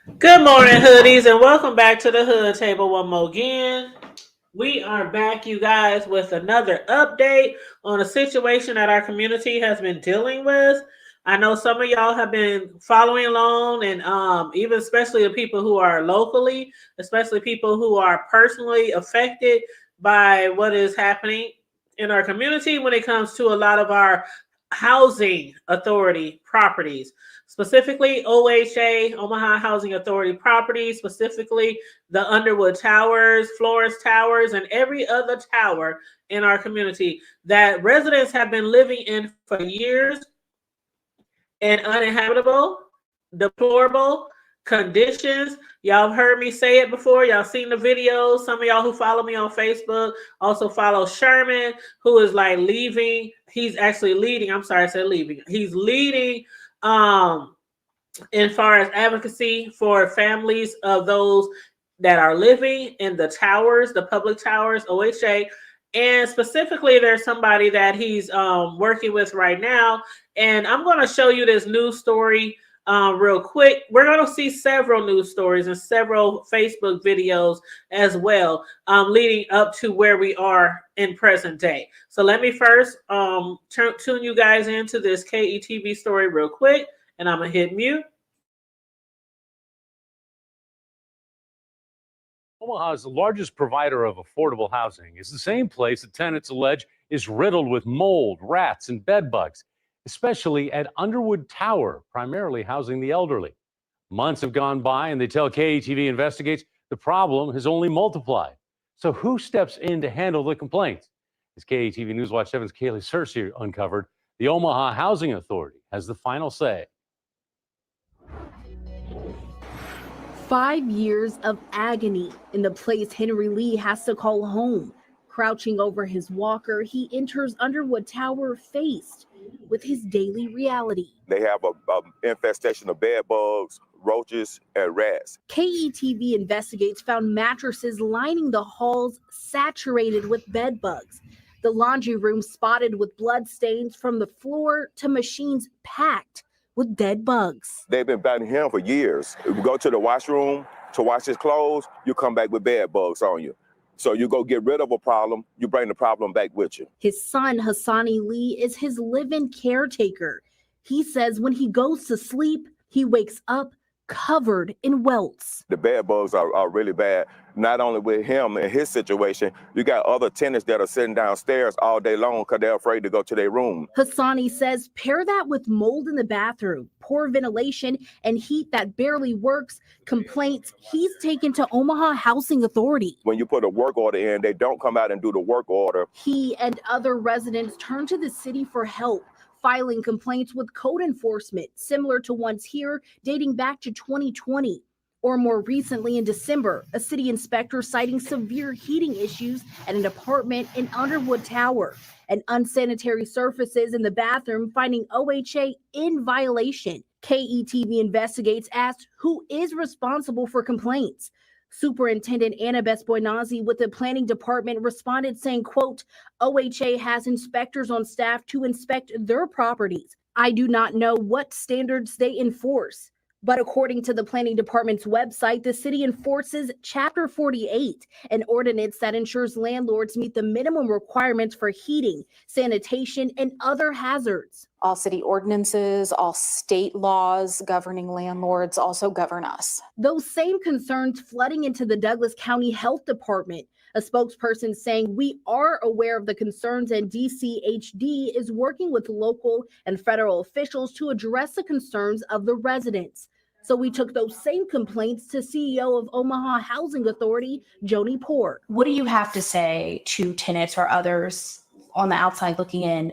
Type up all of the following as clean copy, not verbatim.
Good morning, hoodies, and welcome back to the Hood Table one more again. We are back, you guys, with another update on a situation that our community has been dealing with. I know some of y'all have been following along, and even especially the people who are locally, especially people who are personally affected by what is happening in our community when it comes to a lot of our housing authority properties, specifically OHA, Omaha Housing Authority properties, specifically the Underwood Towers, Florence Towers, and every other tower in our community that residents have been living in for years in uninhabitable, deplorable conditions. Y'all have heard me say it before. Y'all seen the videos. Some of y'all who follow me on Facebook also follow Sherman, who is like leaving. He's actually leading. I'm sorry, I said leaving. He's leading as far as advocacy for families of those that are living in the towers, the public towers, OHA. And specifically, there's somebody that he's working with right now. And I'm going to show you this news story real quick. We're going to see several news stories and several Facebook videos as well, leading up to where we are in present day. So let me first tune you guys into this KETV story real quick, and I'm going to hit mute. Omaha's largest provider of affordable housing is the same place that tenants allege is riddled with mold, rats, and bed bugs, especially at Underwood Tower, primarily housing the elderly. Months have gone by, and they tell KETV investigates the problem has only multiplied. So who steps in to handle the complaints? As KETV Newswatch 7's Kaylee Searcy uncovered, the Omaha Housing Authority has the final say. 5 years of agony in the place Henry Lee has to call home. Crouching over his walker, he enters Underwood Tower faced with his daily reality. They have a infestation of bed bugs, roaches, and rats. KETV investigates found mattresses lining the halls saturated with bed bugs. The laundry room spotted with blood stains from the floor to machines packed with dead bugs. They've been biting him for years. If you go to the washroom to wash his clothes, you come back with bed bugs on you. So you go get rid of a problem, you bring the problem back with you. His son, Hassani Lee, is his live-in caretaker. He says when he goes to sleep, he wakes up covered in welts. The bed bugs are really bad. Not only with him and his situation, you got other tenants that are sitting downstairs all day long because they're afraid to go to their room. Hassani says pair that with mold in the bathroom, poor ventilation, and heat that barely works, complaints he's taken to Omaha Housing Authority. When you put a work order in, they don't come out and do the work order. He and other residents turn to the city for help, filing complaints with code enforcement, similar to ones here dating back to 2020. Or more recently in December, a city inspector citing severe heating issues at an apartment in Underwood Tower and unsanitary surfaces in the bathroom, finding OHA in violation. KETV investigates asked who is responsible for complaints. Superintendent Annabeth Boynazi with the planning department responded saying, quote, OHA has inspectors on staff to inspect their properties. I do not know what standards they enforce. But according to the planning department's website, the city enforces Chapter 48, an ordinance that ensures landlords meet the minimum requirements for heating, sanitation, and other hazards. All city ordinances, all state laws governing landlords also govern us. Those same concerns flooding into the Douglas County Health Department. A spokesperson saying we are aware of the concerns and DCHD is working with local and federal officials to address the concerns of the residents. So we took those same complaints to CEO of Omaha Housing Authority, Joni Port. What do you have to say to tenants or others on the outside looking in,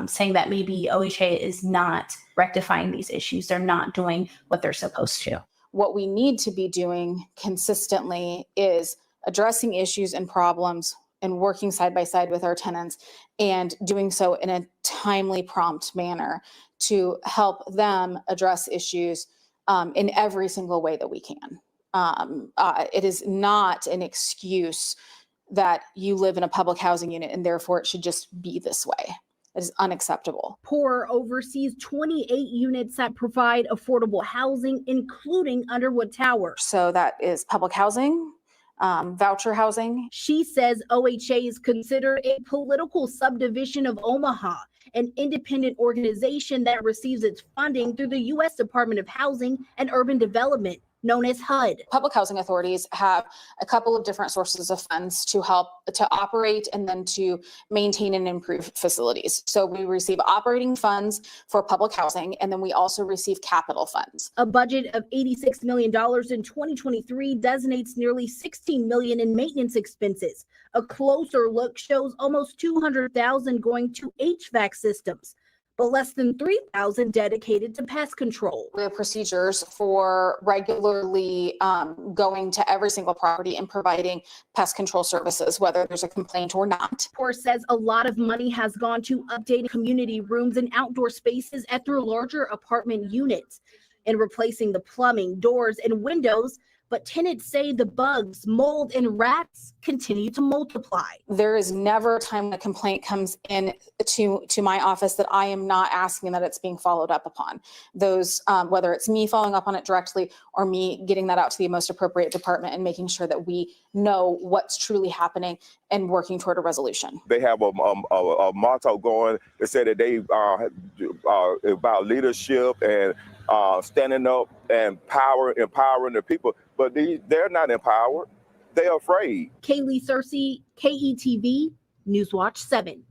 saying that maybe OHA is not rectifying these issues? They're not doing what they're supposed to. What we need to be doing consistently is addressing issues and problems and working side by side with our tenants and doing so in a timely, prompt manner to help them address issues in every single way that we can. It is not an excuse that you live in a public housing unit and therefore it should just be this way. It is unacceptable. POR oversees 28 units that provide affordable housing, including Underwood Tower. So that is public housing, voucher housing. She says OHA is considered a political subdivision of Omaha, an independent organization that receives its funding through the U.S. Department of Housing and Urban Development, known as HUD. Public housing authorities have a couple of different sources of funds to help to operate and then to maintain and improve facilities. So we receive operating funds for public housing, and then we also receive capital funds. A budget of $86 million in 2023 designates nearly $16 million in maintenance expenses. A closer look shows almost $200,000 going to HVAC systems, but less than $3,000 dedicated to pest control. We have procedures for regularly going to every single property and providing pest control services, whether there's a complaint or not. POR says a lot of money has gone to updating community rooms and outdoor spaces at their larger apartment units and replacing the plumbing, doors, and windows. But tenants say the bugs, mold, and rats continue to multiply. There is never a time when a complaint comes in to my office that I am not asking that it's being followed up upon. Those, whether it's me following up on it directly or me getting that out to the most appropriate department and making sure that we know what's truly happening and working toward a resolution. They have a motto going. They say that they about leadership and standing up and empowering the people, but they're not empowered. They're afraid. Kaylee Searcy, KETV, Newswatch 7.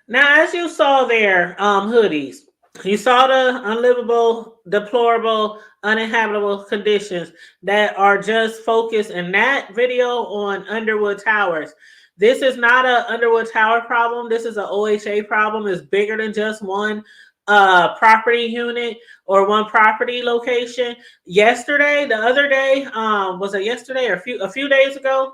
Now, as you saw there, hoodies, you saw the unlivable, deplorable, uninhabitable conditions that are just focused in that video on Underwood Towers. This is not an Underwood Tower problem. This is an OHA problem. It's bigger than just one property unit or one property location. Yesterday, the other day, was it yesterday or a few days ago?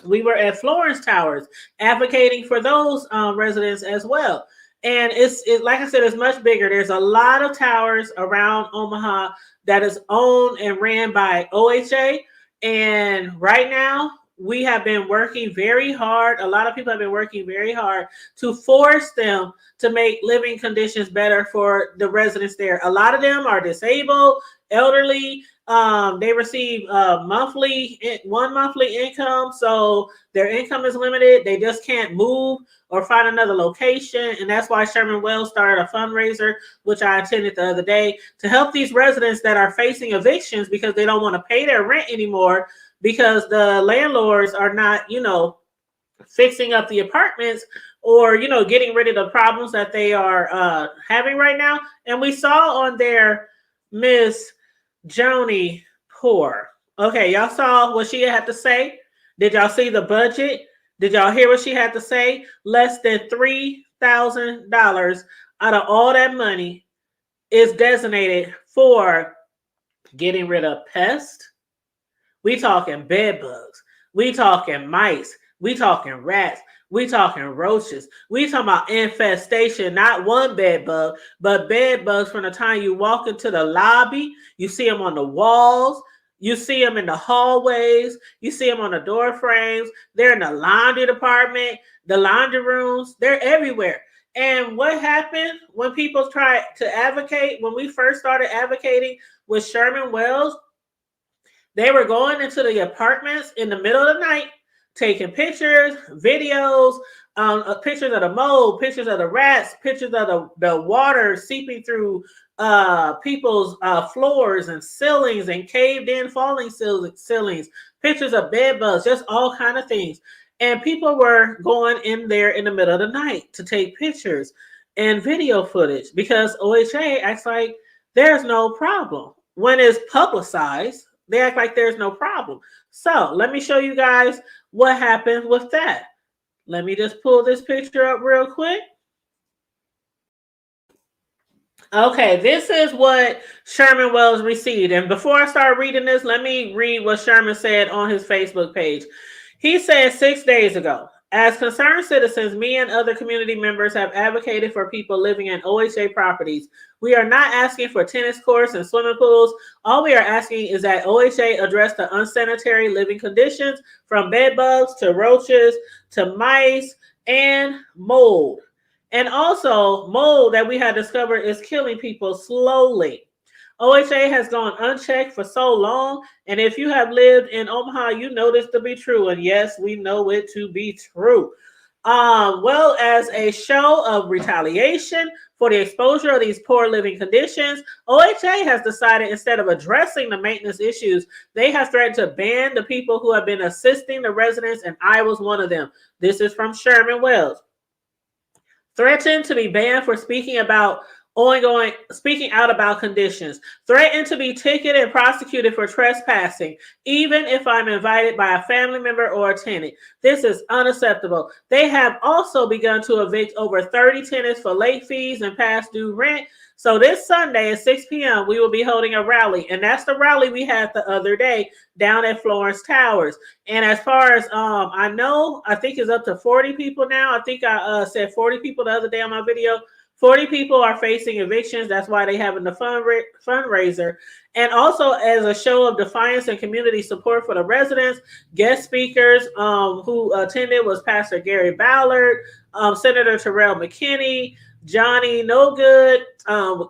We were at Florence Towers advocating for those residents as well. And it's like I said, it's much bigger. There's a lot of towers around Omaha that is owned and ran by OHA. And right now, we have been working very hard. A lot of people have been working very hard to force them to make living conditions better for the residents there. A lot of them are disabled, elderly. They receive one monthly income, so their income is limited. They just can't move or find another location, and that's why Sherman Wells started a fundraiser, which I attended the other day, to help these residents that are facing evictions because they don't want to pay their rent anymore because the landlords are not, fixing up the apartments or, getting rid of the problems that they are having right now. And we saw on there Miss Joni Poor. Okay, y'all saw what she had to say? Did y'all see the budget? Did y'all hear what she had to say? Less than $3,000 out of all that money is designated for getting rid of pests. We talking bed bugs. We talking mice. We talking rats. We talking roaches. We talking about infestation, not one bed bug, but bed bugs from the time you walk into the lobby. You see them on the walls. You see them in the hallways. You see them on the door frames. They're in the laundry department, the laundry rooms. They're everywhere. And what happened when people tried to advocate, when we first started advocating with Sherman Wells, they were going into the apartments in the middle of the night, taking pictures, videos, pictures of the mold, pictures of the rats, pictures of the water seeping through people's floors and ceilings and caved in falling ceilings, pictures of bed bugs, just all kind of things. And people were going in there in the middle of the night to take pictures and video footage because OHA acts like there's no problem. When it's publicized, they act like there's no problem. So let me show you guys what happened with that. Let me just pull this picture up real quick. Okay, this is what Sherman Wells received. And before I start reading this, let me read what Sherman said on his Facebook page. He said 6 days ago, as concerned citizens, me and other community members have advocated for people living in OHA properties. We are not asking for tennis courts and swimming pools. All we are asking is that OHA address the unsanitary living conditions from bed bugs to roaches to mice and mold. And also, mold that we had discovered is killing people slowly. OHA has gone unchecked for so long, and if you have lived in Omaha, you know this to be true. And yes, we know it to be true. Well, as a show of retaliation for the exposure of these poor living conditions, OHA has decided instead of addressing the maintenance issues, they have threatened to ban the people who have been assisting the residents, and I was one of them. This is from Sherman Wells. Threatened to be banned for speaking out about conditions. Threatened to be ticketed and prosecuted for trespassing, even if I'm invited by a family member or a tenant. This is unacceptable. They have also begun to evict over 30 tenants for late fees and past due rent. So this Sunday at 6 p.m., we will be holding a rally. And that's the rally we had the other day down at Florence Towers. And as far as I know, I think it's up to 40 people now. I think I said 40 people the other day on my video. 40 people are facing evictions. That's why they're having the fundraiser. And also as a show of defiance and community support for the residents, guest speakers who attended was Pastor Gary Ballard, Senator Terrell McKinney, Johnny No Good,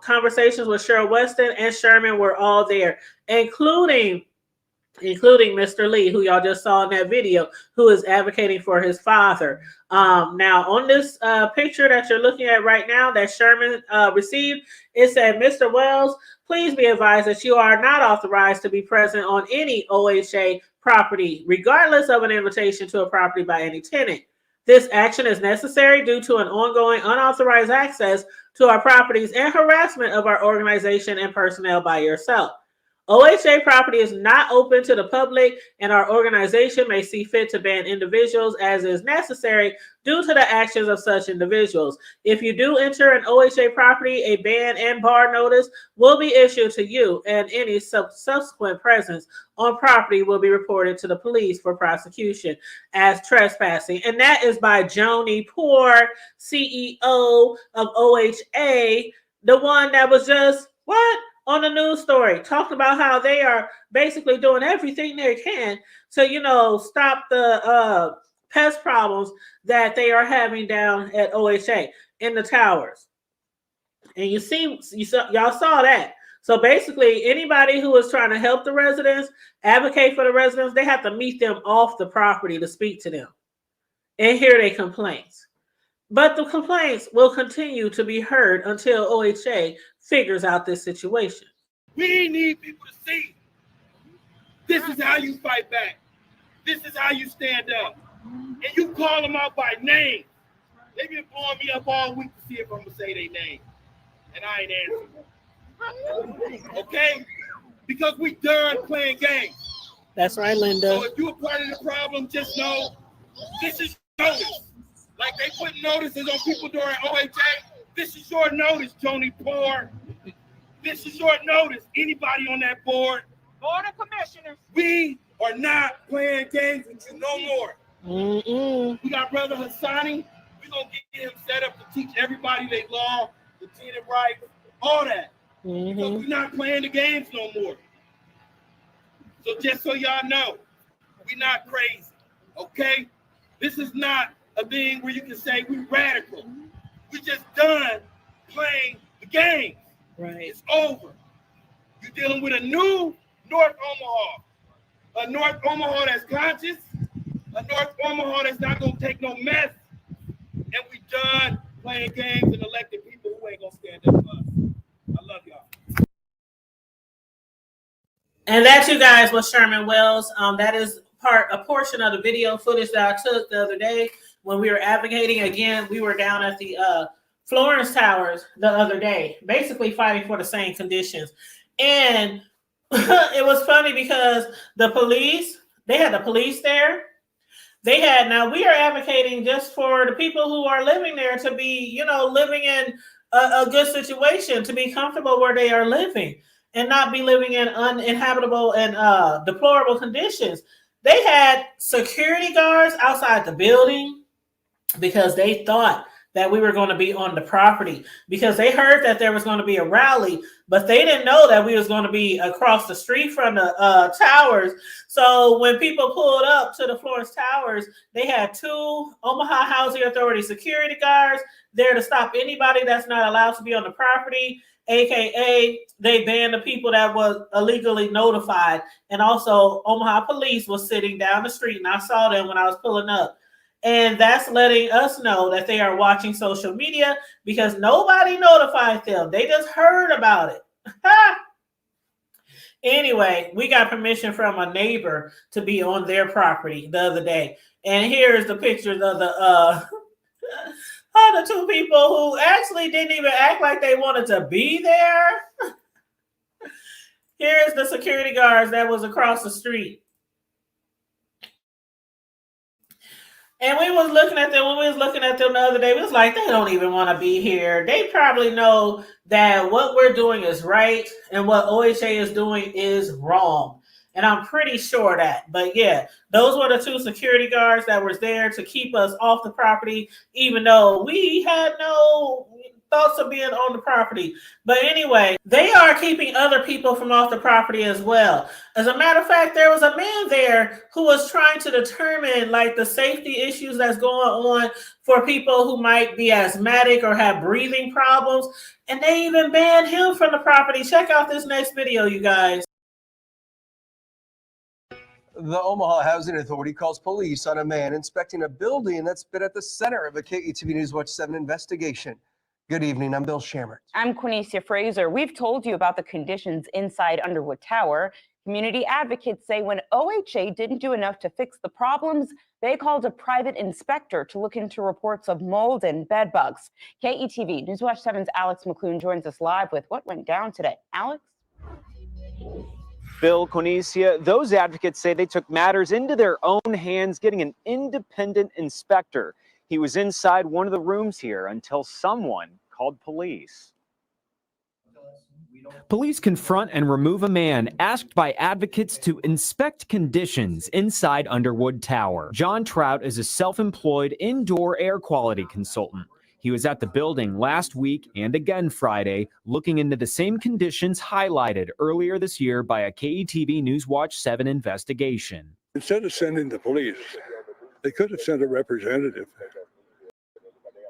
conversations with Cheryl Weston and Sherman were all there, including Mr. Lee, who y'all just saw in that video, who is advocating for his father. Now, on this picture that you're looking at right now that Sherman received, it said, Mr. Wells, please be advised that you are not authorized to be present on any OHA property, regardless of an invitation to a property by any tenant. This action is necessary due to an ongoing unauthorized access to our properties and harassment of our organization and personnel by yourself. OHA property is not open to the public, and our organization may see fit to ban individuals as is necessary due to the actions of such individuals. If you do enter an OHA property, a ban and bar notice will be issued to you, and any subsequent presence on property will be reported to the police for prosecution as trespassing. And that is by Joni Poor, CEO of OHA, the one that was just, on the news story, talking about how they are basically doing everything they can to, stop the pest problems that they are having down at OHA in the towers. And y'all saw that. So basically, anybody who is trying to help the residents, advocate for the residents, they have to meet them off the property to speak to them and hear their complaints. But the complaints will continue to be heard until OHA figures out this situation. We need people to see. This is how you fight back. This is how you stand up. And you call them out by name. They've been blowing me up all week to see if I'm going to say their name. And I ain't answering. Okay? Because we done playing games. That's right, Linda. So if you're a part of the problem, just know this is notice. Like they put notices on people during OHA. This is short notice, Joni Poor. This is short notice. Anybody on that board. Board of Commissioners. We are not playing games with you no more. Mm-mm. We got Brother Hassani. We're going to get him set up to teach everybody their law, the tenant rights, all that. Mm-hmm. Because we're not playing the games no more. So just so y'all know, we're not crazy, okay? This is not a thing where you can say we're radical. We just done playing the game. Right. It's over. You're dealing with a new North Omaha. A North Omaha that's conscious. A North Omaha that's not going to take no mess. And we done playing games and electing people who ain't going to stand up for us. I love y'all. And that, you guys, was Sherman Wells. That is a portion of the video footage that I took the other day when we were advocating. Again, we were down at the Florence Towers the other day, basically fighting for the same conditions. And it was funny because the police, they had the police there. Now we are advocating just for the people who are living there to be, living in a good situation, to be comfortable where they are living and not be living in uninhabitable and deplorable conditions. They had security guards outside the building because they thought that we were going to be on the property, because they heard that there was going to be a rally, but they didn't know that we was going to be across the street from the towers. So when people pulled up to the Florence Towers, they had 2 Omaha Housing Authority security guards there to stop anybody that's not allowed to be on the property, aka they banned the people that was illegally notified. And also Omaha police was sitting down the street, and I saw them when I was pulling up. And that's letting us know that they are watching social media, because nobody notified them. They just heard about it. Anyway, we got permission from a neighbor to be on their property the other day. And here's the pictures of the 2 people who actually didn't even act like they wanted to be there. Here's the security guards that was across the street. And we was looking at them, when we was looking at them the other day, we was like, they don't even want to be here. They probably know that what we're doing is right and what OHA is doing is wrong. And I'm pretty sure that. But yeah, those were the 2 security guards that was there to keep us off the property, even though we had no thoughts of being on the property. But anyway, they are keeping other people from off the property as well. As a matter of fact, there was a man there who was trying to determine like the safety issues that's going on for people who might be asthmatic or have breathing problems. And they even banned him from the property. Check out this next video, you guys. The Omaha Housing Authority calls police on a man inspecting a building that's been at the center of a KETV News Watch 7 investigation. Good evening, I'm Bill Shammert. I'm Quinicia Fraser. We've told you about the conditions inside Underwood Tower. Community advocates say when OHA didn't do enough to fix the problems, they called a private inspector to look into reports of mold and bed bugs. KETV News Watch 7's Alex McClune joins us live with what went down today. Alex? Bill, Quinicia, those advocates say they took matters into their own hands, getting an independent inspector. He was inside one of the rooms here until someone called police. Police confront and remove a man asked by advocates to inspect conditions inside Underwood Tower. John Trout is a self-employed indoor air quality consultant. He was at the building last week and again Friday, looking into the same conditions highlighted earlier this year by a KETV News Watch 7 investigation. Instead of sending the police, they could have sent a representative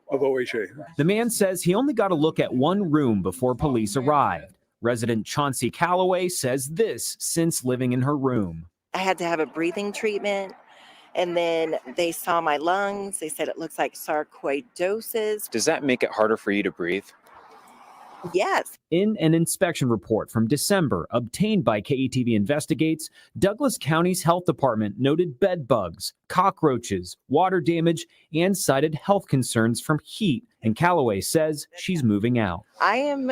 of OHA. The man says he only got a look at one room before police arrived. Resident Chauncey Calloway says this since living in her room. I had to have a breathing treatment, and then they saw my lungs. They said it looks like sarcoidosis. Does that make it harder for you to breathe? Yes. In an inspection report from December obtained by KETV Investigates, Douglas County's health department noted bed bugs, cockroaches, water damage, and cited health concerns from heat. And Calloway says she's moving out. I am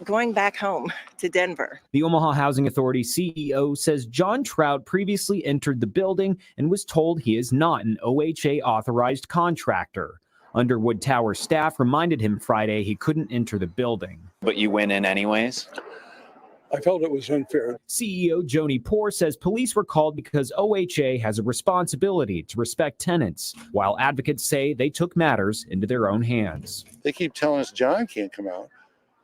going back home to Denver. The Omaha Housing Authority CEO says John Trout previously entered the building and was told he is not an OHA authorized contractor. Underwood Tower staff reminded him Friday he couldn't enter the building. But you went in anyways? I felt it was unfair. CEO Joni Poor says police were called because OHA has a responsibility to respect tenants, while advocates say they took matters into their own hands. They keep telling us John can't come out,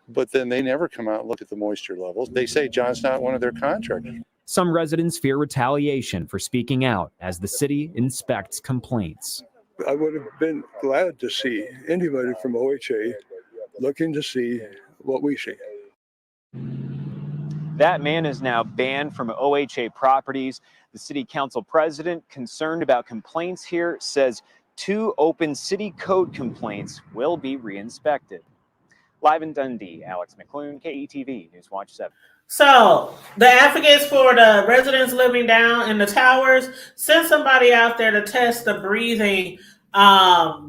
but then they never come out and look at the moisture levels. They say John's not one of their contractors. Some residents fear retaliation for speaking out as the city inspects complaints. I would have been glad to see anybody from OHA looking to see what we see. That man is now banned from OHA properties. The city council president, concerned about complaints here, says 2 open city code complaints will be reinspected. Live in Dundee, Alex McClune, KETV News Watch 7. So the advocates for the residents living down in the towers sent somebody out there to test the breathing,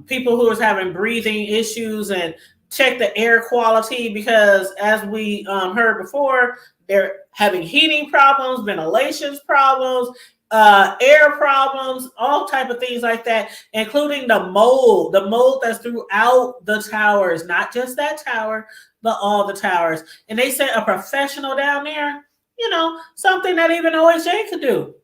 people who was having breathing issues, and check the air quality, because as we heard before, they're having heating problems, ventilation problems, air problems, all type of things like that, including the mold that's throughout the towers, not just that tower, but all the towers. And they sent a professional down there, something that even OHA could do.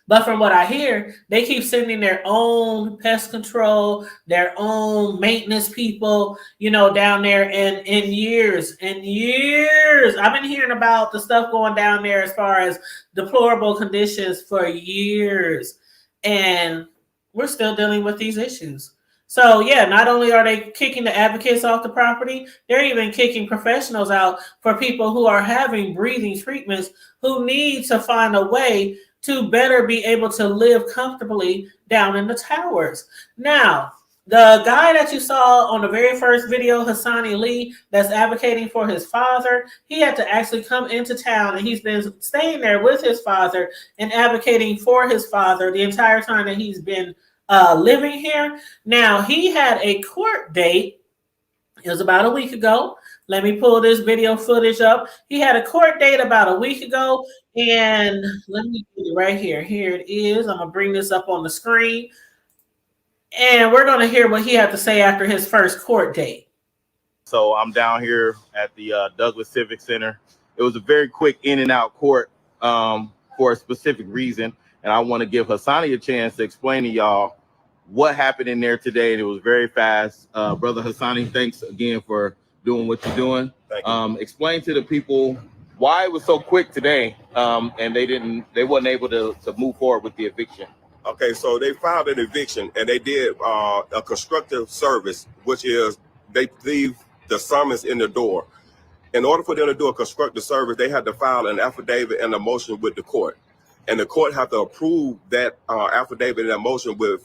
But from what I hear, they keep sending their own pest control, their own maintenance people, down there. And in years, I've been hearing about the stuff going down there as far as deplorable conditions for years. And we're still dealing with these issues. So yeah, not only are they kicking the advocates off the property, they're even kicking professionals out for people who are having breathing treatments who need to find a way to better be able to live comfortably down in the towers. Now, the guy that you saw on the very first video, Hassani Lee, that's advocating for his father, he had to actually come into town, and he's been staying there with his father and advocating for his father the entire time that he's been living here. Now, he had a court date. It was about a week ago. Let me pull this video footage up. He had a court date about a week ago, and let me get it right here. Here it is. I'm going to bring this up on the screen, and we're going to hear what he had to say after his first court date. So I'm down here at the Douglas Civic Center. It was a very quick in and out court for a specific reason, and I want to give Hassani a chance to explain to y'all what happened in there today, and it was very fast. Brother Hassani, thanks again for doing what you're doing. Thank you. Explain to the people why it was so quick today, and they wasn't able to move forward with the eviction. Okay, so they filed an eviction, and they did a constructive service, which is they leave the summons in the door. In order for them to do a constructive service, they had to file an affidavit and a motion with the court. And the court have to approve that affidavit and that motion with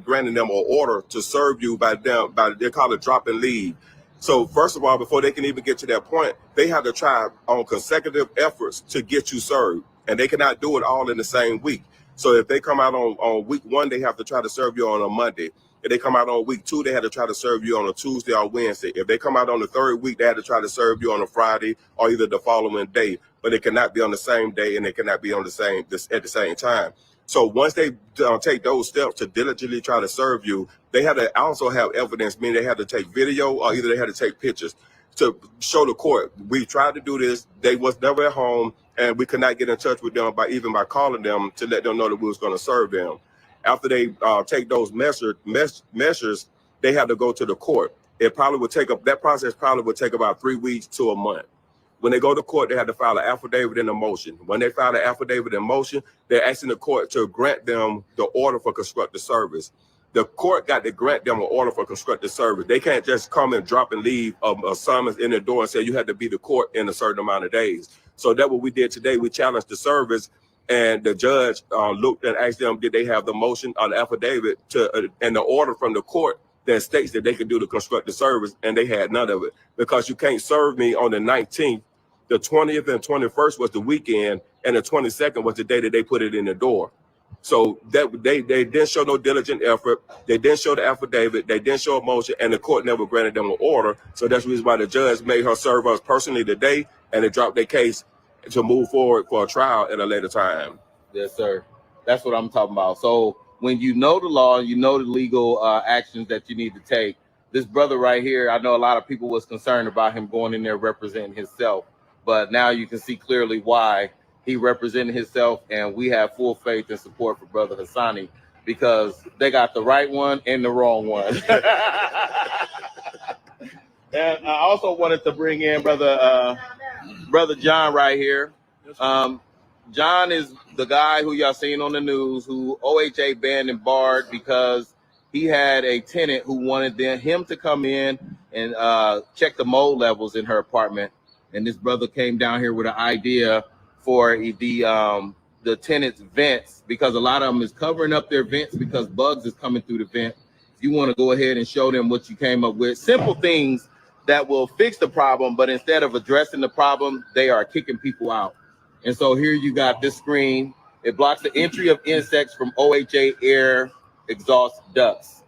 granting them an order to serve you by they call it drop and leave. So first of all, before they can even get to that point, they have to try on consecutive efforts to get you served, and they cannot do it all in the same week. So if they come out on week 1, they have to try to serve you on a Monday. If they come out on week 2, they had to try to serve you on a Tuesday or Wednesday. If they come out on the 3rd week, they had to try to serve you on a Friday or either the following day. But it cannot be on the same day, and it cannot be on at the same time. So once they take those steps to diligently try to serve you, they had to also have evidence, meaning they had to take video or either they had to take pictures to show the court. We tried to do this. They was never at home, and we could not get in touch with them by calling them to let them know that we was going to serve them. After they take those measures, they have to go to the court. That process probably would take about 3 weeks to a month. When they go to court, they have to file an affidavit and a motion. When they file an affidavit and motion, they're asking the court to grant them the order for constructive service. The court got to grant them an order for constructive service. They can't just come and drop and leave a summons in the door and say you have to be to court in a certain amount of days. So that's what we did today. We challenged the service, and the judge looked and asked them, did they have the motion or the affidavit and the order from the court that states that they could do the constructive service, and they had none of it. Because you can't serve me on the 19th, the 20th and 21st was the weekend, and the 22nd was the day that they put it in the door. So that they didn't show no diligent effort. They didn't show the affidavit. They didn't show a motion, and the court never granted them an order. So that's the reason why the judge made her serve us personally today, and they dropped their case to move forward for a trial at a later time. Yes, sir. That's what I'm talking about. So when you know the law, you know the legal actions that you need to take. This brother right here, I know a lot of people was concerned about him going in there representing himself, but now you can see clearly why he represented himself, and we have full faith and support for Brother Hassani because they got the right one and the wrong one. And I also wanted to bring in Brother John right here. John is the guy who y'all seen on the news who OHA banned and barred because he had a tenant who wanted him to come in and check the mold levels in her apartment. And this brother came down here with an idea for the tenant's vents, because a lot of them is covering up their vents because bugs is coming through the vent. If you want to go ahead and show them what you came up with, simple things that will fix the problem, but instead of addressing the problem, they are kicking people out. And so here you got this screen. It blocks the entry of insects from OHA air exhaust ducts.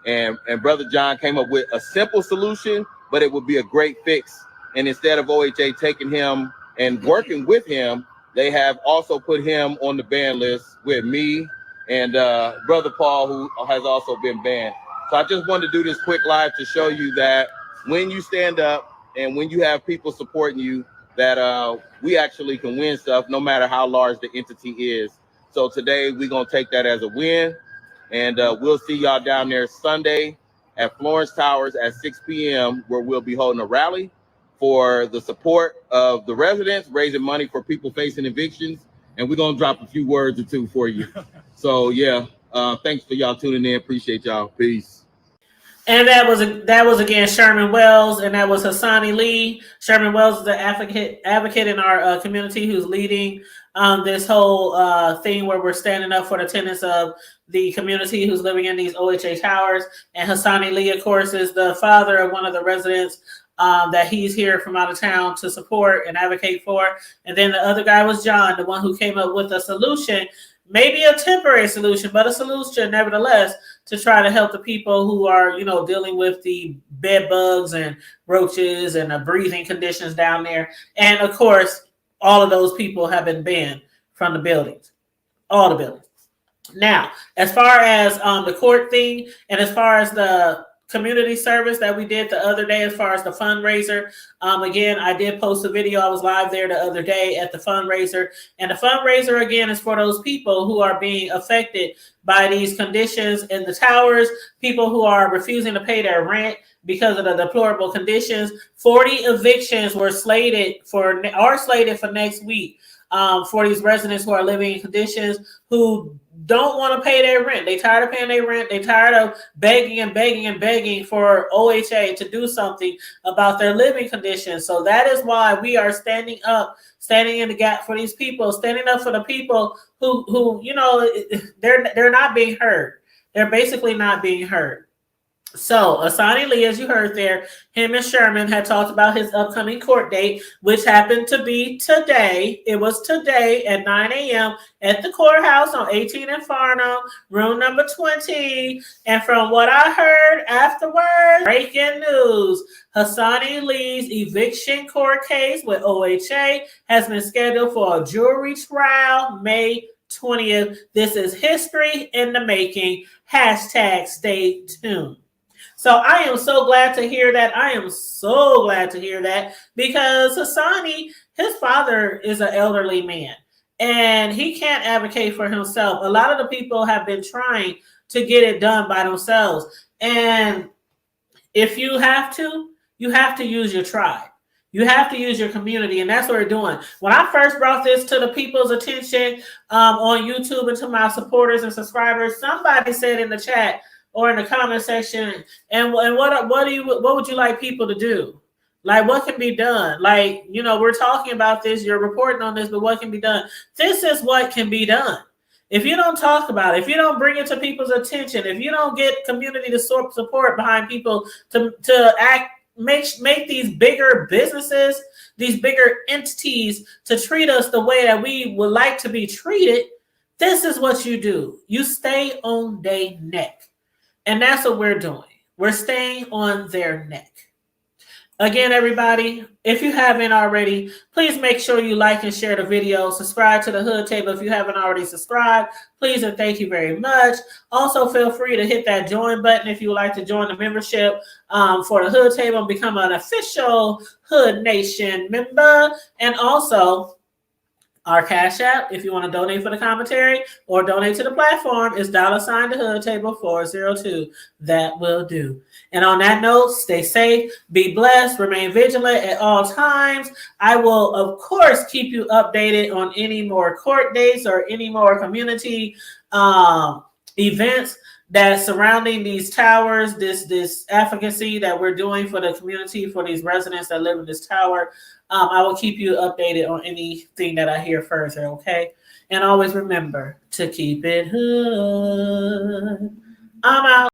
And Brother John came up with a simple solution, but it would be a great fix. And instead of OHA taking him and working with him, they have also put him on the ban list with me and Brother Paul, who has also been banned. So I just wanted to do this quick live to show you that when you stand up and when you have people supporting you, that we actually can win stuff no matter how large the entity is. So today we're gonna take that as a win, and we'll see y'all down there Sunday at Florence Towers at 6 p.m. where we'll be holding a rally for the support of the residents, raising money for people facing evictions, and we're gonna drop a few words or two for you. So yeah, thanks for y'all tuning in. Appreciate y'all. Peace. And that was again Sherman Wells, and that was Hassani Lee. Sherman Wells is the advocate in our community who's leading this whole thing where we're standing up for the tenants of the community who's living in these OHA towers. And Hassani Lee, of course, is the father of one of the residents that he's here from out of town to support and advocate for. And then the other guy was John, the one who came up with a solution, maybe a temporary solution, but a solution nevertheless, to try to help the people who are, dealing with the bed bugs and roaches and the breathing conditions down there. And of course, all of those people have been banned from the buildings, all the buildings. Now, as far as the court thing, and as far as the community service that we did the other day, as far as the fundraiser, again, I did post a video. I was live there the other day at the fundraiser, and the fundraiser again is for those people who are being affected by these conditions in the towers, people who are refusing to pay their rent because of the deplorable conditions. 40 evictions are slated for next week for these residents who are living in conditions who don't want to pay their rent. They tired of paying their rent. They tired of begging and begging and begging for OHA to do something about their living conditions. So that is why we are standing in the gap for these people, standing up for the people who they're not being heard. They're basically not being heard. So Hassani Lee, as you heard there, him and Sherman had talked about his upcoming court date, which happened to be today. It was today at 9 a.m. at the courthouse on 18 and Farnham, room number 20. And from what I heard afterwards, breaking news, Hassani Lee's eviction court case with OHA has been scheduled for a jury trial May 20th. This is history in the making. # stay tuned. So I am so glad to hear that. I am so glad to hear that because Hassani, his father is an elderly man and he can't advocate for himself. A lot of the people have been trying to get it done by themselves. And if you have to use your tribe. You have to use your community, and that's what we're doing. When I first brought this to the people's attention on YouTube and to my supporters and subscribers, somebody said in the chat or in the comment section, and what would you like people to do? Like, what can be done? Like, we're talking about this, you're reporting on this, but what can be done? This is what can be done. If you don't talk about it, if you don't bring it to people's attention, if you don't get community to support behind people to make these bigger businesses, these bigger entities to treat us the way that we would like to be treated, this is what you do. You stay on their neck. And that's what we're doing. We're staying on their neck. Again, everybody, if you haven't already, please make sure you like and share the video. Subscribe to the Hood Table if you haven't already subscribed. Please and thank you very much. Also, feel free to hit that join button if you would like to join the membership for the Hood Table and become an official Hood Nation member. And also, our Cash App, if you want to donate for the commentary or donate to the platform, is $sign the Hood Table 402. That will do. And on that note, stay safe, be blessed, remain vigilant at all times. I will, of course, keep you updated on any more court dates or any more community events that's surrounding these towers, this advocacy that we're doing for the community, for these residents that live in this tower. I will keep you updated on anything that I hear further, okay? And always remember to keep it hood. I'm out.